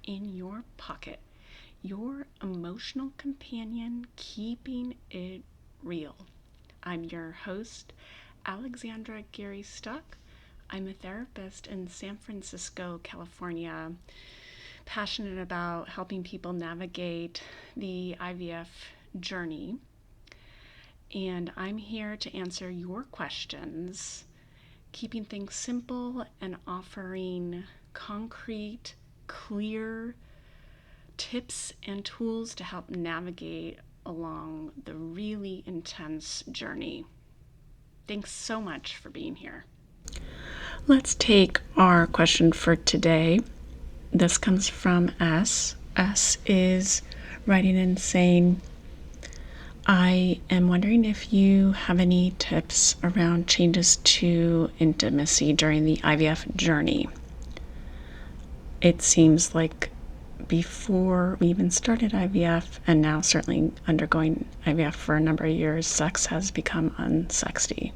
in your pocket, your emotional companion keeping it real. I'm your host, Alexandra Gary Stuck. I'm a therapist in San Francisco, California, passionate about helping people navigate the IVF journey. And I'm here to answer your questions, keeping things simple and offering concrete, clear tips and tools to help navigate along the really intense journey. Thanks so much for being here. Let's take our question for today. This comes from S. S is writing in saying, I am wondering if you have any tips around changes to intimacy during the IVF journey. It seems like before we even started IVF, and now certainly undergoing IVF for a number of years, sex has become unsexy.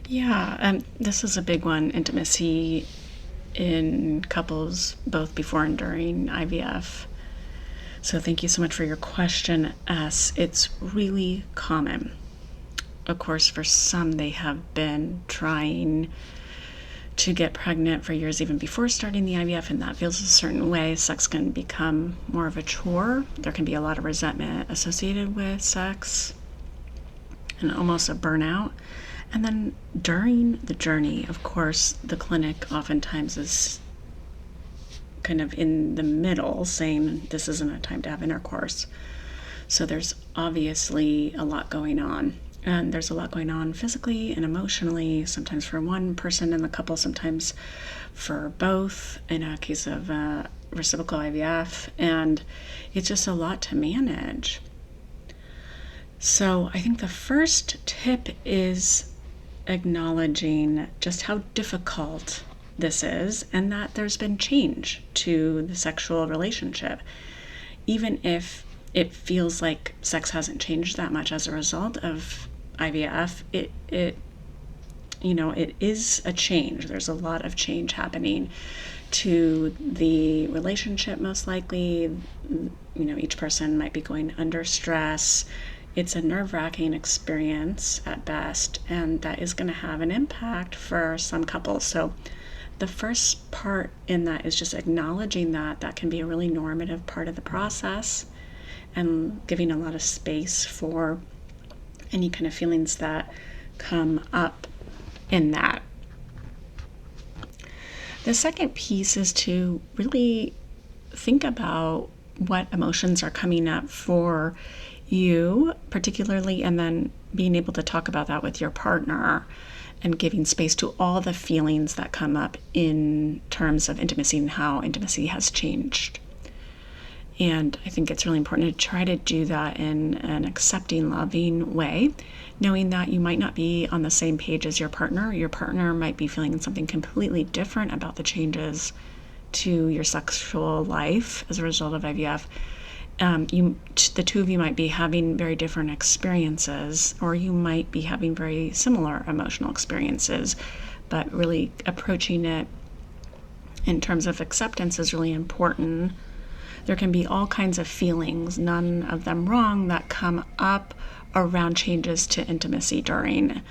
Yeah, this is a big one, intimacy in couples both before and during IVF. So thank you so much for your question, S. It's really common. Of course, for some, they have been trying to get pregnant for years even before starting the IVF, and that feels a certain way. Sex can become more of a chore. There can be a lot of resentment associated with sex and almost a burnout. And then during the journey, of course, the clinic oftentimes is kind of in the middle, saying this isn't a time to have intercourse. So there's obviously a lot going on. And there's a lot going on physically and emotionally, sometimes for one person in the couple, sometimes for both in a case of reciprocal IVF. And it's just a lot to manage. So I think the first tip is acknowledging just how difficult this is and that there's been change to the sexual relationship. Even if it feels like sex hasn't changed that much as a result of IVF, it is a change. There's a lot of change happening to the relationship, most likely. Each person might be going under stress. It's a nerve-wracking experience at best, and that is going to have an impact for some couples. So the first part in that is just acknowledging that can be a really normative part of the process and giving a lot of space for any kind of feelings that come up in that. The second piece is to really think about what emotions are coming up for you, particularly, and then being able to talk about that with your partner and giving space to all the feelings that come up in terms of intimacy and how intimacy has changed. And I think it's really important to try to do that in an accepting, loving way, knowing that you might not be on the same page as your partner. Your partner might be feeling something completely different about the changes to your sexual life as a result of IVF. The two of you might be having very different experiences, or you might be having very similar emotional experiences, but really approaching it in terms of acceptance is really important. There can be all kinds of feelings, none of them wrong, that come up around changes to intimacy during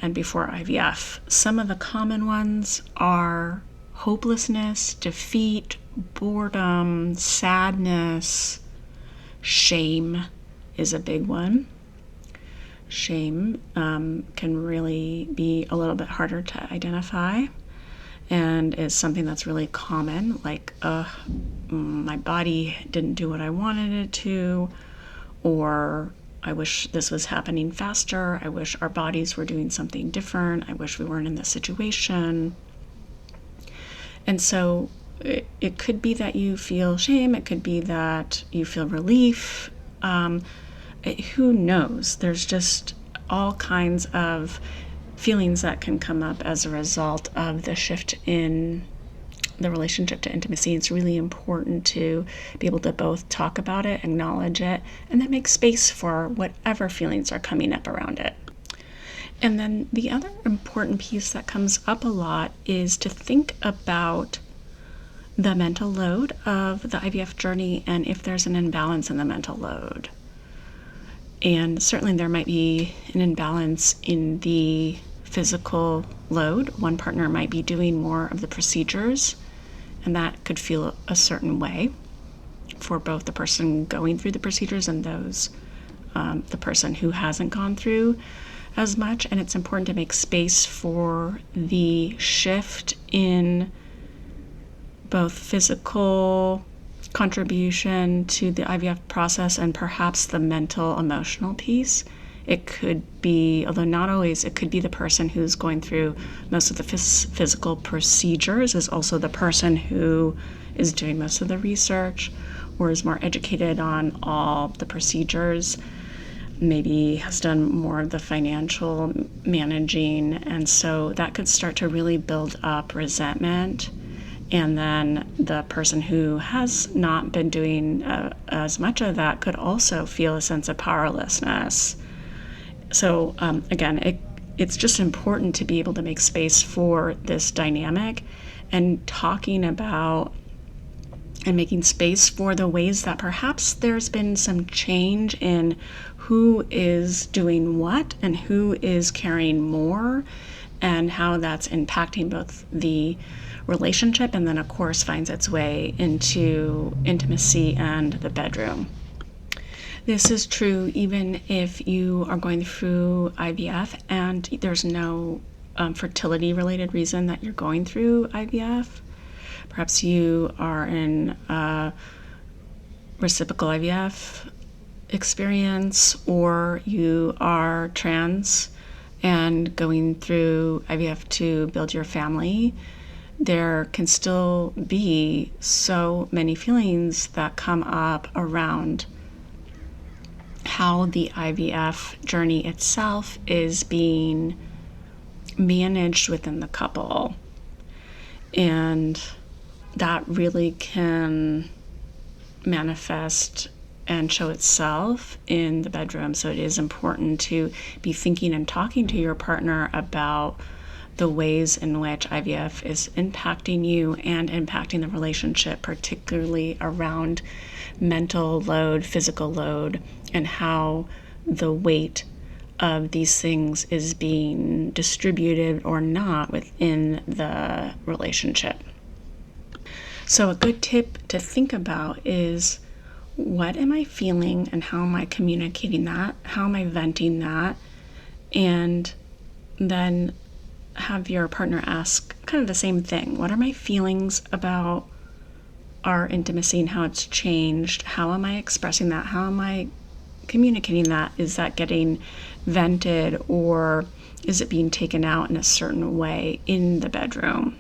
and before IVF. Some of the common ones are hopelessness, defeat, boredom, sadness. Shame is a big one. Shame can really be a little bit harder to identify and is something that's really common, like, my body didn't do what I wanted it to, or I wish this was happening faster, I wish our bodies were doing something different, I wish we weren't in this situation. And so it could be that you feel shame, it could be that you feel relief, who knows? There's just all kinds of feelings that can come up as a result of the shift in the relationship to intimacy. It's really important to be able to both talk about it, acknowledge it, and then make space for whatever feelings are coming up around it. And then the other important piece that comes up a lot is to think about the mental load of the IVF journey and if there's an imbalance in the mental load. And certainly there might be an imbalance in the physical load. One partner might be doing more of the procedures, and that could feel a certain way for both the person going through the procedures and the person who hasn't gone through as much. And it's important to make space for the shift in both physical contribution to the IVF process and perhaps the mental, emotional piece. It could be, although not always, it could be the person who's going through most of the physical procedures is also the person who is doing most of the research or is more educated on all the procedures, maybe has done more of the financial managing. And so that could start to really build up resentment. And then the person who has not been doing as much of that could also feel a sense of powerlessness. So again, it's just important to be able to make space for this dynamic and talking about and making space for the ways that perhaps there's been some change in who is doing what and who is carrying more and how that's impacting both the relationship and then of course finds its way into intimacy and the bedroom. This is true even if you are going through IVF and there's no fertility related reason that you're going through IVF. Perhaps you are in a reciprocal IVF experience or you are trans and going through IVF to build your family. There can still be so many feelings that come up around how the IVF journey itself is being managed within the couple. And that really can manifest and show itself in the bedroom. So it is important to be thinking and talking to your partner about the ways in which IVF is impacting you and impacting the relationship, particularly around mental load, physical load, and how the weight of these things is being distributed or not within the relationship. So a good tip to think about is, what am I feeling and how am I communicating that? How am I venting that? And then have your partner ask kind of the same thing. What are my feelings about our intimacy and how it's changed? How am I expressing that? How am I communicating that? Is that getting vented or is it being taken out in a certain way in the bedroom?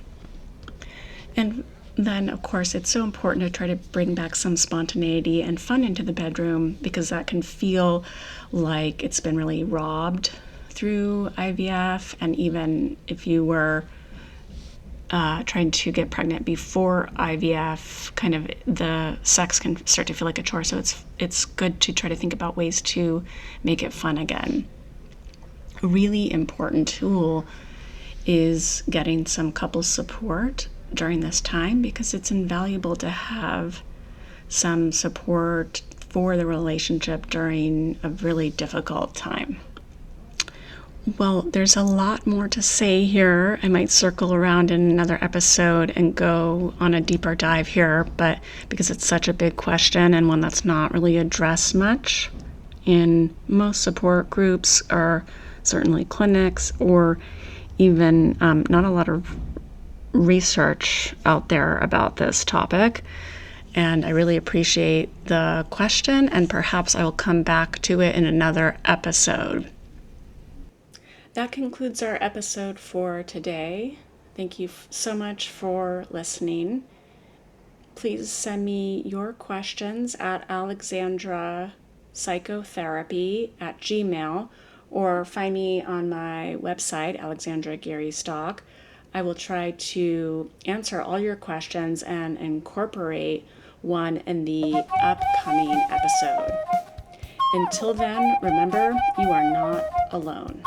And then, of course, it's so important to try to bring back some spontaneity and fun into the bedroom because that can feel like it's been really robbed through IVF. And even if you were trying to get pregnant before IVF, kind of the sex can start to feel like a chore. So it's good to try to think about ways to make it fun again. A really important tool is getting some couple support during this time because it's invaluable to have some support for the relationship during a really difficult time. Well, there's a lot more to say here. I might circle around in another episode and go on a deeper dive here, but because it's such a big question and one that's not really addressed much in most support groups or certainly clinics or even not a lot of research out there about this topic. And I really appreciate the question, and perhaps I will come back to it in another episode. That concludes our episode for today. Thank you so much for listening. Please send me your questions at alexandrapsychotherapy@gmail.com or find me on my website, Alexandra Gary Stock. I will try to answer all your questions and incorporate one in the upcoming episode. Until then, remember, you are not alone.